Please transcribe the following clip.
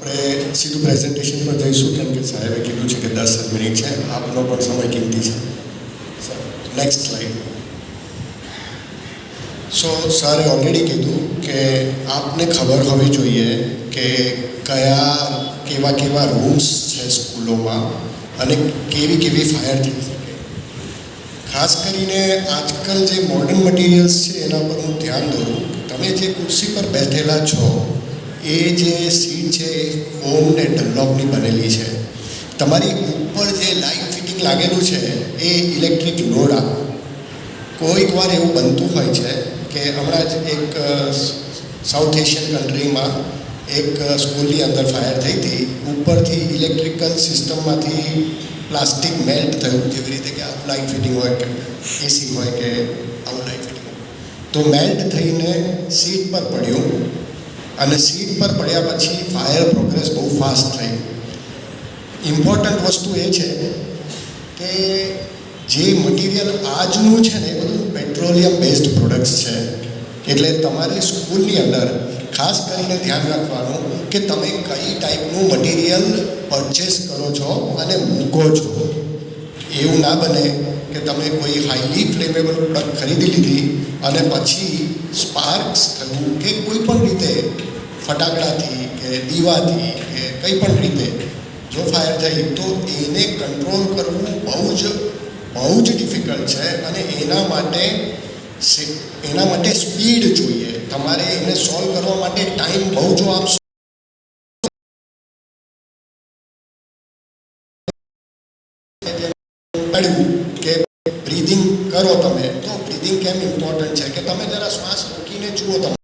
આપણે સીધું પ્રેઝન્ટેશન પર જઈશું કેમ કે સાહેબે કીધું છે કે 10 મિનિટ છે, આપનો પણ સમય કિંમતી છે. Next slide. સો સરે ઓલરેડી કીધું કે આપને ખબર હોવી જોઈએ કે કેવા કેવા રૂમ્સ છે સ્કૂલોમાં અને કેવી કેવી ફાયર થઈ શકે. ખાસ કરીને આજકાલ જે મોડર્ન મટીરિયલ્સ છે એના પર હું ધ્યાન દોરું. તમે જે ખુરશી પર બેઠેલા છો એ જે સીટ છે એ ફોમ ને ડનલોપની બનેલી છે. તમારી ઉપર જે લાઇટ ફિટિંગ લાગેલું છે એ ઇલેક્ટ્રિક લોડ આપે. કોઈક વાર એવું બનતું હોય છે કે હમણાં જ એક સાઉથ એશિયન કન્ટ્રીમાં એક સ્કૂલની અંદર ફાયર થઈ હતી. ઉપરથી ઇલેક્ટ્રિકલ સિસ્ટમમાંથી પ્લાસ્ટિક મેલ્ટ થયું, જેવી રીતે કે આવું લાઇટ ફિટિંગ હોય કે એસી હોય કે આવું લાઇટ ફિટિંગ હોય, તો મેલ્ટ થઈને સીટ પર પડ્યું અને સીટ પર પડ્યા પછી ફાયર પ્રોગ્રેસ બહુ ફાસ્ટ થઈ. ઇમ્પોર્ટન્ટ વસ્તુ એ છે કે જે મટીરિયલ આજનું છે ને એ બધું પેટ્રોલિયમ બેઝડ પ્રોડક્ટ્સ છે. એટલે તમારે સ્કૂલની અંદર ખાસ કરીને ધ્યાન રાખવાનું કે તમે કઈ ટાઈપનું મટીરિયલ પરચેસ કરો છો અને મૂકો છો. એવું ના બને કે તમે કોઈ હાઈલી ફ્લેમેબલ પ્રોડક્ટ ખરીદી લીધી અને પછી સ્પાર્ક્સ થયું કે કોઈ પણ રીતે ફટાકડાથી કે દીવાથી કે કંઈ પણ રીતે જો ફાયર થઈ તો એને કંટ્રોલ કરવું બહુ જ ડિફિકલ્ટ છે. અને એના માટે સ્પીડ જોઈએ. તમારે એને સોલ્વ કરવા માટે ટાઈમ બહુ જો આપશો કે બ્રીધિંગ કરો તમે, તો બ્રીધિંગ કેમ ઇમ્પોર્ટન્ટ છે કે તમે જરા શ્વાસ રોકીને જુઓ. તમે